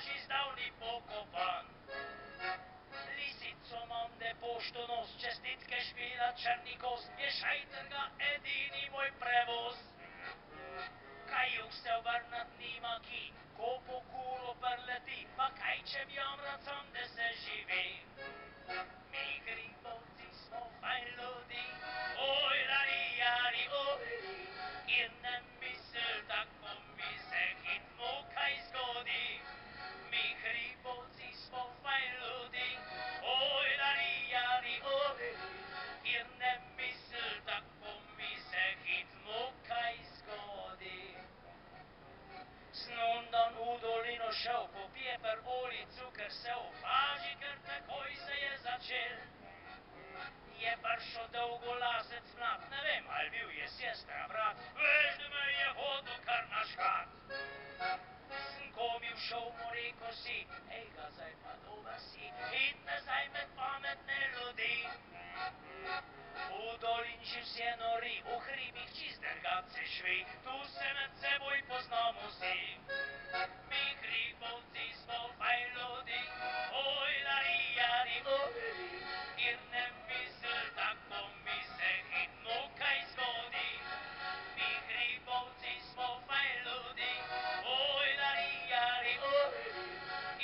že zdavni pokopan. Lisico imam, da pošto nos, čestitke špila črni kos, je šajtrga edini moj prevoz. Kaj jug se obrnat nima ki, ko po kuro prleti, pa kaj če bi omrat sam, da se živi. Mi hribovci smo fajn ljudi, oj lari jari oj, in ne misel tako mi se hitno kaj zgodi. Mi hribovci smo fajn ljudi, oj lari jari oj, in ne misel tako mi se hitno kaj zgodi. Sem ondan v dolino šel, po pjeper, olje, cukr se ufaži, ker takoj se je začel. Je prišel dolgolasec mlad, ne vem, ali bil je sestra, brat, veš, da me je hotel kar naškat. Sem komil šel, mu rekel si, ej ga, zdaj pa dober si, id nazaj med pametne ljudi. V dolini vse nori, v hribih čist drgace švi, tu se med seboj poznamo vsi. Mi hribovci smo fajn ljudi, oj lari jari oj, in ne misel tako mi se hitno kaj zgodi. Mi hribovci smo fajn ljudi, oj lari jari oj,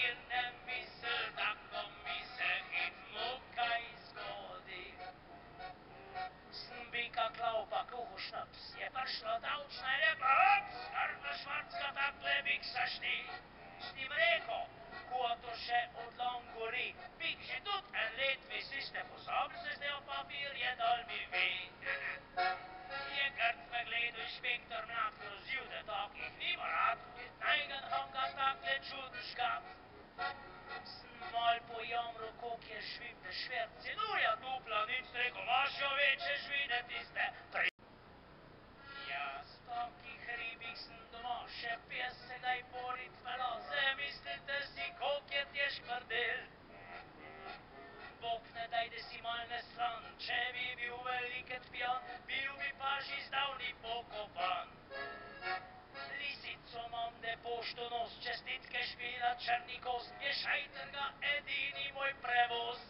in ne misel tako mi se hitno kaj zgodi. Sem bika klal pa kuhu šnaps, je prišla davčna in rekla, ups, Karla Švarcka, takle bik saš ti. S njim rekel, ko to še od lon gori, bik že tudi en let vi si ste pozabili, se zdaj o papirje dal mi vi. Je grd me gledal inšpektor mlad grozil, da takih nima rad, in najgen ga takle čuden škat. Sem mal pojamral, koliko je žvib, da šverci, no ja dupla nič, rekel, imaš jo večje žvi, da tiste pri... Jaz takih ribih sem doma, še pes se daj porit velo, zamislite si, koliko je težk prdel. Bog ne daj, da si mal nesran, če bi bil veliket pijan, bil bi pa že zdavni pokopan. Lisico imam, da pošto nos, čestitke špila črni kos, je šajtrga edini moj prevoz.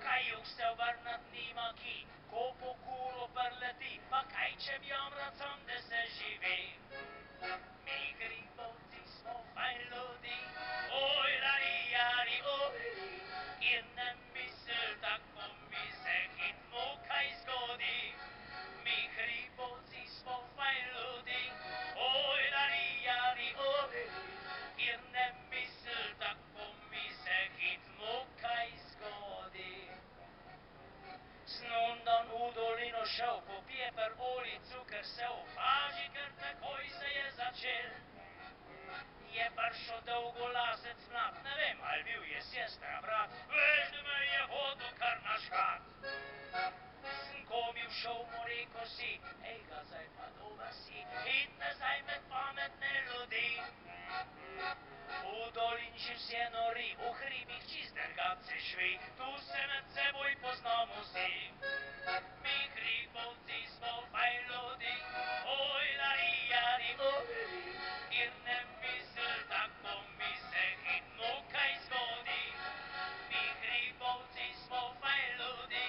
Kaj jug se obrnat nima ki, ko po kuro prleti, pa kaj če bi omrat sam, da se živi. Mi hribovci smo fajn ljudi, oj lari jari oj, in ne misel tako mi se hitno kaj zgodi. Mi hribovci smo fajn ljudi, oj lari jari oj, in ne misel tako mi se hitno kaj zgodi. Sem ondan v dolino šel, po pjeper, olje, cukr se ufaži, ker takoj se je začel. Je prišel dolgolasec mlad, ne vem, ali bil je sestra, brat, veš, da me je hotel kar naškat. Sem komil šel, mu rekel si, ej ga, zdaj pa dober si, id nazaj med pametne ljudi. V dolini že vse nori, v hribih čist drgace švi, tu se med seboj poznamo vsi. Mi hribovci smo fajn ljudi, oj lari jari oj, in ne misel tako mi se hitno kaj zgodi. Mi hribovci smo fajn ljudi,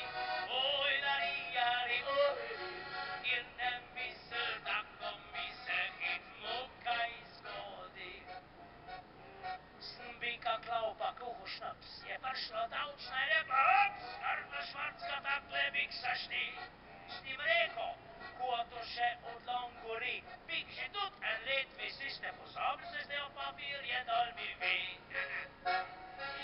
oj lari jari oj, in ne misel tako mi se hitno kaj zgodi. Sem bika klal pa kuhu šnaps, je prišla davčna in rekla, ups, Karla Švarcka, takle bik saš ti. S njim rekel, ko to še od lon gori, bik že tudi en let vi si ste pozabili, se zdaj o papirje dal mi vi.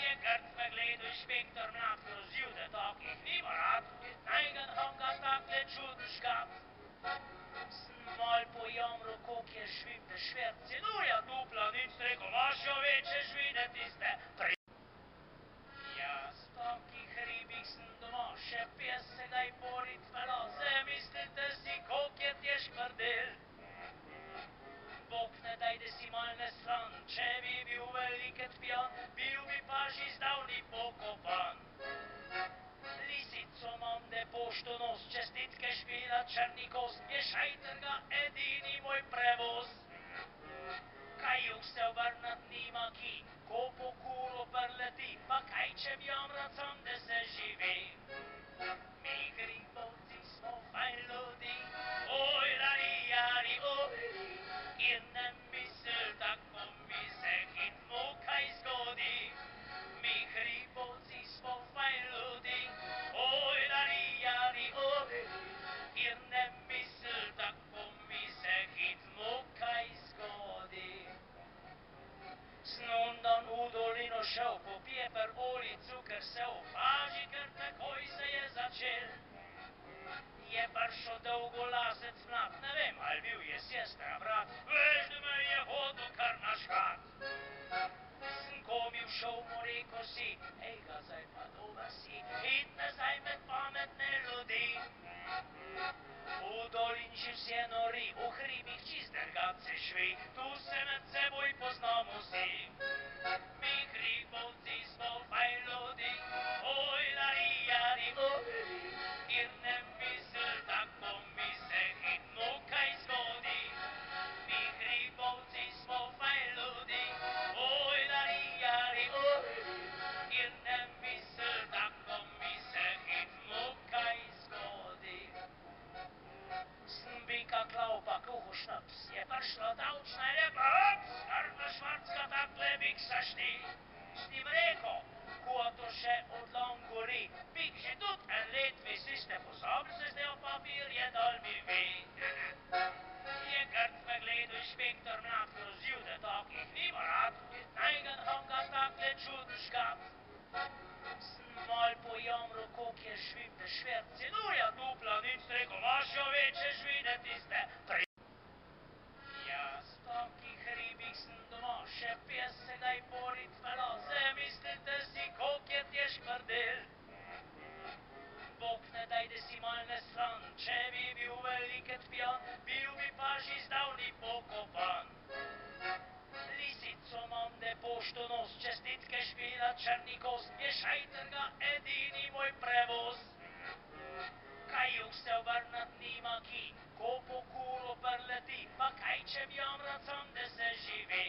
Je grd me gledal inšpektor mlad grozil, da takih nima rad, in najgen ga takle čuden škat. Sem mal pojamral, koliko je žvib, da šverci, no ja dupla nič, rekel, imaš jo večje žvi, da tiste pri... Jaz takih ribih sem doma, še pes se daj porit velo, zamislite si, koliko je težk prdel. Bog ne daj, da si mal nesran, če bi bil veliket pijan, bil bi pa že zdavni pokopan. Lisico imam, da pošto nos, čestitke špila črni kos, je šajtrga edini moj prevoz. Kaj jug se obrnat nima šel po pjeper, olij, cukr, se upaži, ker takoj se je začel. Je prišel dolgolasec mlad, ne vem, ali bil je sestra, brat, veš, da me je hodil kar naškat. Sem komil šel, mu rekel si, hej ga, zdaj pa dober si, in nazaj med pametne ljudi. V dolinči vse nori, v hribih čist drgace švi, tu se med seboj poznamo vsi. Mi hribovci smo fajn ljudi, oj larijari, kjer ne misel, tako mi se hitno kaj zgodi. Mi hribovci smo fajn ljudi, oj larijari, kjer ne misel, tako mi se hitno kaj zgodi. Sem bika klal pa kuhu šnaps, je prišla davčna in rekla, ups, Arna Švarcka, takle bik sašti. S njim rekel, ko to še od lon gori, bik že tudi en let, vi si ste pozabili, se zdaj papir je dal mi vi. Je grd me gledal inšpektor mlad, grozil, da takih nima rad, najgen ham ga takle čuden škat. Sem mal pojamral, kolik je žvin, da šverci, no ja dupla, nič rekel, maš jo večje žvine tiste tri. Jaz takih ribih sem doma, še pes se daj borit velo, zamislite si, kolik je težk prdel. Bog ne daj, da si mal nesran, če bi bil veliket pijan, bil bi pa že zdavni pokopan. Lisico imam, da pošto nos, čestitke špila Črnikos, je šajtrga edini moj prevoz. Kajuk se obrnat nima ki, ko po kuro prleti, pa kaj če bi jamrat sam, da se živi.